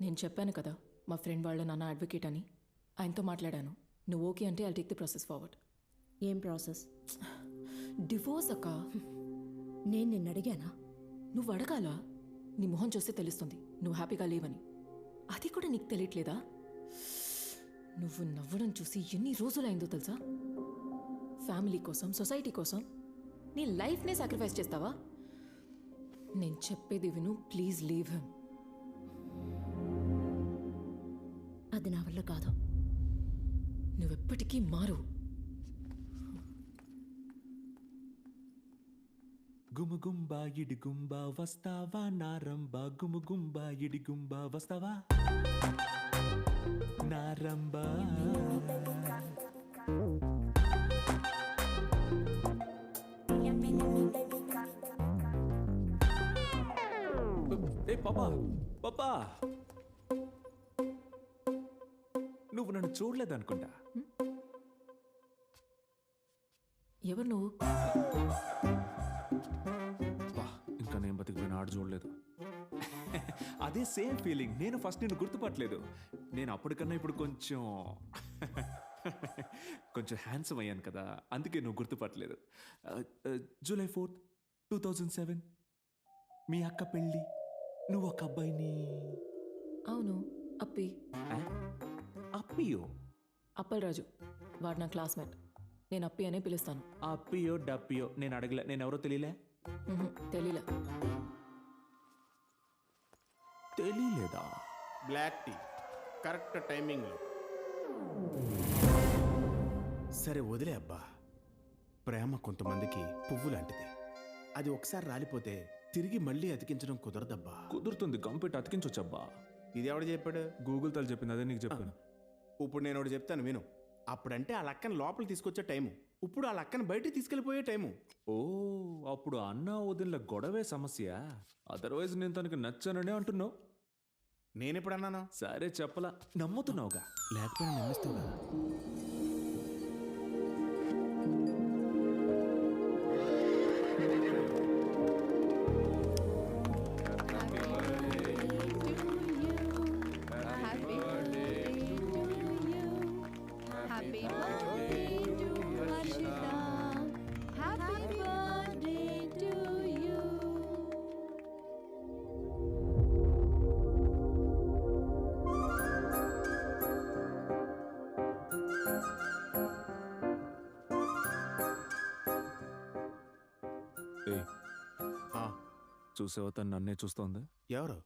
నేను చెప్పాను కదా మా ఫ్రెండ్ వాళ్ళ నాన్న అడ్వకేట్ అని. ఆయనతో మాట్లాడాను. నువ్వు ఓకే అంటే I take the process forward. ఏం ప్రాసెస్? డివోర్స్ అక్క. నేను నిన్ను అడిగానా? నువ్వు అడగాల. నీ మొహం చూస్తే తెలుస్తుంది నువ్వు హ్యాపీగా లేవని. అది కూడా నీకు తెలియట్లేదా? నువ్వు నవ్వడం చూసి ఎన్ని రోజులైందో తెలుసా? ఫ్యామిలీ కోసం, సొసైటీ కోసం నీ లైఫ్నే సాక్రిఫైస్ చేస్తావా? నేను చెప్పేది విను, ప్లీజ్ లీవ్ హిమ్. అది నా వల్ల కాదు. నువ్వెప్పటికీ మారు. గుమగుంబా ఇడిగుంబా వస్తావా నారంబా, గుమగుంబా ఇడిగుంబా వస్తావా నారంబా. ఏ పాపా పాపా, నువ్వు నన్ను చూడలేదనుకుంటా. ఎవరు నువ్వు? ఇంకా నేను బతికిపోయిన ఆడు చూడలేదు. అదే సేమ్ ఫీలింగ్. నేను ఫస్ట్ నిన్ను గుర్తుపట్టలేదు. నేను అప్పటికన్నా ఇప్పుడు కొంచెం హ్యాండ్సమ్ అయ్యాను కదా, అందుకే నువ్వు గుర్తుపట్టలేదు. July 4th, 2007 మీ అక్క పెళ్ళి. నువ్వు ఒక అబ్బాయిని. అవును, అప్పి. అప్పియో? అప్పలరాజు. వాడు నా క్లాస్మేట్. నేను అప్పి అనే పిలుస్తాను. అప్పియో డప్పియో నేను అడగలే. నేను ఎవరో తెలియలే. తెలీలా? తెలియలేదా? బ్లాక్ టీ కరెక్ట్ టైమింగ్లో. సరే వదిలే అబ్బా. ప్రేమ కొంతమందికి పువ్వు లాంటిది. అది ఒకసారి రాలిపోతే తిరిగి మళ్ళీ అతికించడం కుదరదబ్బా. కుదురుతుంది, గంపెట్టి అతికించొచ్చబ్బా. ఇది ఎవడు చెప్పాడు? గూగుల్ తల్లి చెప్పింది, అదే నీకు చెప్పాను. ఇప్పుడు నేను ఒకటి చెప్తాను విను. అప్పుడంటే ఆ లక్కని లోపల తీసుకొచ్చే టైము, ఇప్పుడు ఆ లక్కని బయటికి తీసుకెళ్ళిపోయే టైము. ఓ, అప్పుడు అన్న వదిన గొడవే సమస్య. అదర్వైజ్ నేను తనకి నచ్చాననే అంటున్నావు. నేనెప్పుడు అన్నాను? సరే చెప్పలా, నమ్ముతున్నావుగా. లేకపోయినా నమ్మిస్తావు కదా. చూసావా, తను నన్నే చూస్తోంది. ఎవరు?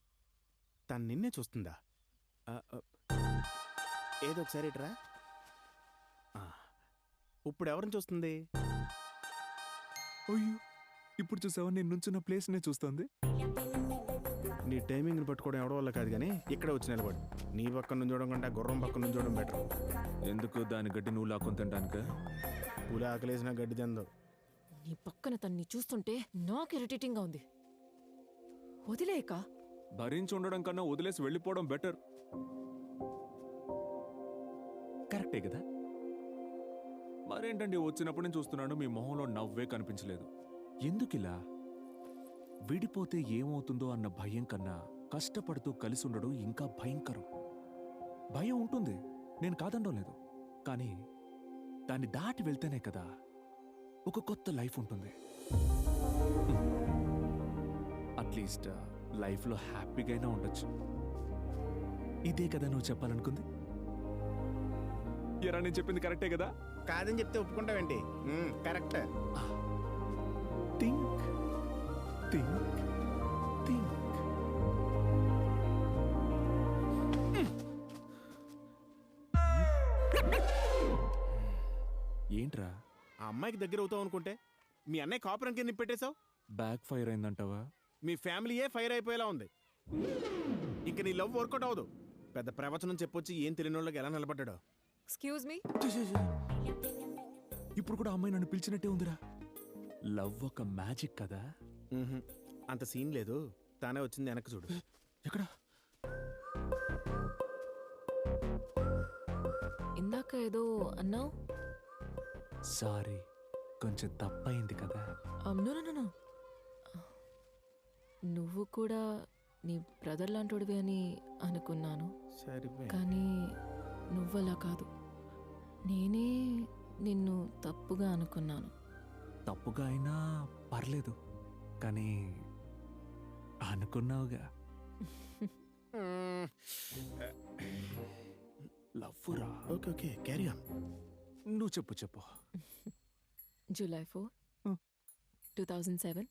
తను నిన్నే చూస్తుందా? ఏదో ఒకసారి ఇట్రా. ఇప్పుడు ఎవరిని చూస్తుంది? అయ్యో, ఇప్పుడు చూసావా, నేను నుంచున్న ప్లేస్నే చూస్తోంది. నీ టైమింగ్ని పట్టుకోవడం ఎవడో వల్ల కాదు కానీ ఇక్కడ వచ్చి నిలబడు. నీ పక్కన నుంచి చూడడం కంటే గుర్రం పక్కన నుంచి చూడడం బెటర్. ఎందుకు? దాని గడ్డి నువ్వు లాక్కొని తింటానుక. పులి ఆకలేసిన గడ్డి తిందో. నీ పక్కన తన్ని చూస్తుంటే నాకు ఇరిటేటింగ్గా ఉంది. వదిలేక. భరించి ఉండడం కన్నా వదిలేసి వెళ్ళిపోవడం బెటర్. కరెక్టే కదా? మరేంటండి, వచ్చినప్పుడు నేను చూస్తున్నాను మీ మొహంలో నవ్వే కనిపించలేదు. ఎందుకిలా? విడిపోతే ఏమవుతుందో అన్న భయం కన్నా కష్టపడుతూ కలిసి ఉండడం ఇంకా భయంకరం. భయం ఉంటుంది, నేను కాదనడం లేదు. కానీ దాన్ని దాటి వెళ్తేనే కదా ఒక కొత్త లైఫ్ ఉంటుంది. అట్లీస్ట్ లైఫ్లో హ్యాపీగా అయినా ఉండొచ్చు. ఇదే కదా నువ్వు చెప్పాలనుకుంది? ఎరా, నేను చెప్పింది కరెక్టే కదా? కాదని చెప్తే ఒప్పుకుంటావేంటి? కరెక్ట్. Think think think. ఏంట్రా? ఆ అమ్మాయికి దగ్గర అవుతావు అనుకుంటే మీ అన్నయ్య కాపురం కింద పెట్టేశావు. బ్యాక్ ఫైర్ అయిందంటావా? మీ ఫ్యామిలీయే ఫైర్ అయిపోయేలా ఉంది. ఇంక నీ లవ్ వర్కౌట్ అవ్వదు. పెద్ద ప్రవచనం చెప్పొచ్చి ఏం తెలియని వాళ్ళకి ఎలా నిలబడ్డాడో. Excuse me. ఇప్పుడు కూడా అమ్మాయి నన్ను పిలిచినట్టే ఉందిరా. లవ్ ఒక మ్యాజిక్ కదా. అంత సీన్ లేదు. తానే వచ్చింది, వెనక్కి చూడు. ఎక్కడ? ఇందాక ఏదో అన్నావు. సారీ, కొంచెం తప్పయింది కదా. నో. నువ్వు కూడా నీ బ్రదర్ లాంటోడివి అని అనుకున్నాను, సరిపోయి కానీ నువ్వలా కాదు. నేనే నిన్ను తప్పుగా అనుకున్నాను. తప్పుగా అయినా పర్లేదు, కానీ అనుకున్నావుగా. లవ్వురా. Okay okay carry on. నువ్వు చెప్పు. జూలై 4, 2007.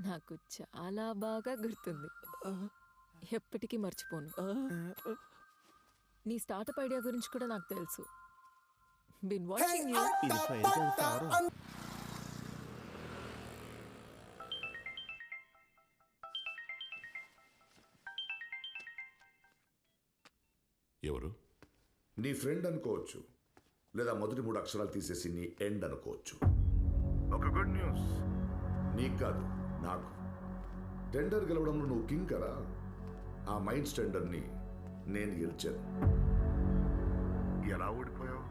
నాకు చాలా బాగా గుర్తుంది, ఎప్పటికీ మర్చిపోను. నీ స్టార్టప్ ఐడియా గురించి కూడా నాకు తెలుసు. Bin watching you. ఇది ఫైర్ కాదు ఫారం. ఎవరు? నీ ఫ్రెండ్ అనుకోవచ్చు, లేదా మొదటి 3 అక్షరాలు తీసేసి నీ ఎండ్ అనుకోవచ్చు. ఒక గుడ్ న్యూస్ నీకు కాదు, నాకు. టెండర్ గెలవడంలో నువ్వు కింగ్ కదా. ఆ మైండ్స్ టెండర్ని నేను గెలిచాను. ఎలా ఓడిపోయావు?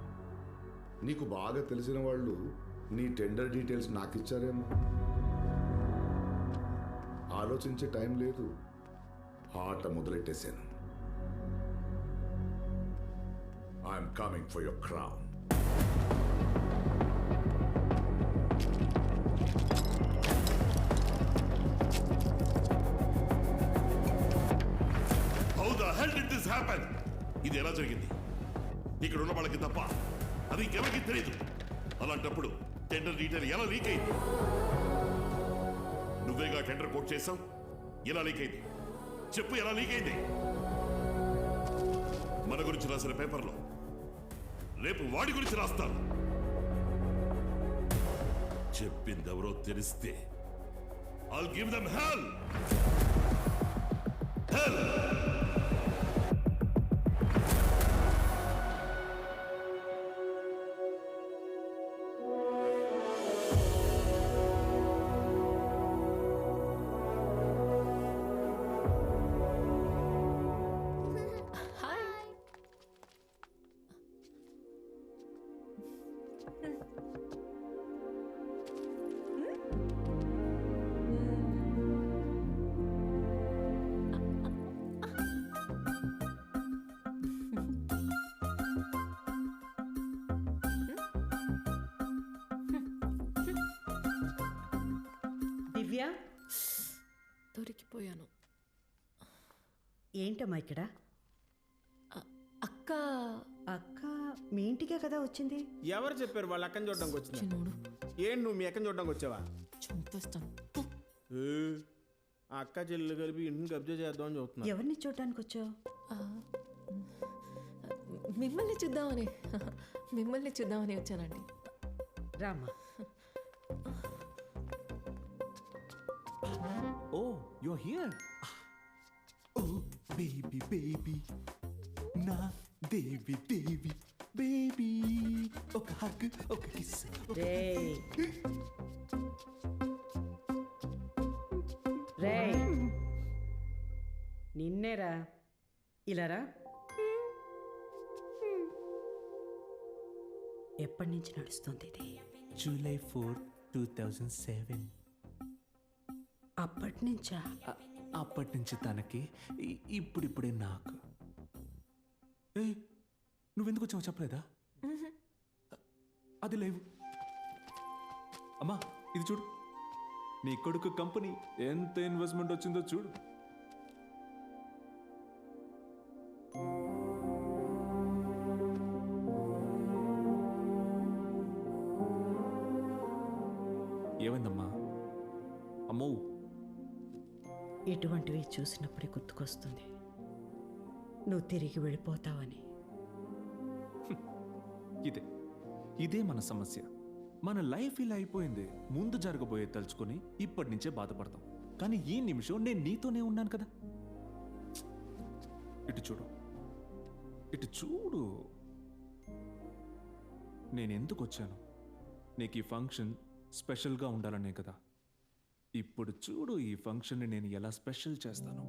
నీకు బాగా తెలిసిన వాళ్ళు నీ టెండర్ డీటెయిల్స్ నాకు ఇచ్చారేమో. ఆలోచించే టైం లేదు, ఆట మొదలెట్టేశాను. I'm coming for your crown. How the hell did this happen? ఇది ఎలా జరిగింది? ఇక్కడ ఉన్న వాళ్ళకి తప్ప అది ఇంకెవరికి తెలియదు. అలాంటప్పుడు టెండర్ డీటెయిల్ ఎలా లీక్ అయింది? నువ్వేగా టెండర్ కోట్ చేసావు, ఎలా లీక్ అయింది? చెప్పు, ఎలా లీక్ అయింది? మన గురించి రాసిన పేపర్లో రేపు వాడి గురించి రాస్తాను. చెప్పిందెవరో తెలిస్తే I'll give them hell. Hell. Hi. Divya, దొరికిపోయాను. ఏంటమ్మా ఇక్కడ? అక్క అక్క మీ ఇంటికే కదా వచ్చింది. ఎవరు చెప్పారు వాళ్ళ అక్కని చూడడానికి వచ్చింది? చిన్నోడు ఏం నువ్వు మీ అక్కని చూడడానికి వచ్చావా? చంపేస్తాను. ఏ, ఆ అక్క చెల్లెలు కలిపి ఇంటిని కబ్జా చేద్దామని చూస్తున్నా. ఎవరిని చూడడానికి వచ్చావు? మిమ్మల్ని చూద్దామని మిమ్మల్ని చూద్దామని వచ్చానండి. రామ్మా. Oh, you are here. Oh baby baby, నా దేవి దేవి బేబీ, ఒక హగ్, ఒక కిస్. రేయ్ రేయ్, నిన్నేరా. ఇలారా. ఎప్పటి నుంచి నడుస్తుంది ఇది? జూలై 4, 2007. అప్పటి నుంచా? అప్పటి నుంచి తనకి, ఇప్పుడిప్పుడే నాకు. ఏ, నువ్వెందుకు వచ్చావు చెప్పలేదా? అది లేవు. అమ్మా, ఇది చూడు, నీ కొడుకు కంపెనీ ఎంత ఇన్వెస్ట్మెంట్ వచ్చిందో చూడు. ఏమైందమ్మా? అమ్మో, ఇటువంటివి చూసినప్పుడే గుర్తుకొస్తుంది నువ్వు తిరిగి వెళ్ళిపోతావని. ఇదే మన సమస్య. మన లైఫ్ ఇలా అయిపోయింది. ముందు జరగబోయే తలుచుకొని ఇప్పటి నుంచే బాధపడతాం. కానీ ఈ నిమిషం నేను నీతోనే ఉన్నాను కదా. ఇటు చూడు, ఇటు చూడు. నేను ఎందుకు వచ్చాను? నీకు ఈ ఫంక్షన్ స్పెషల్గా ఉండాలనే కదా. ఇప్పుడు చూడు, ఈ ఫంక్షన్ని నేను ఎలా స్పెషల్ చేస్తాను.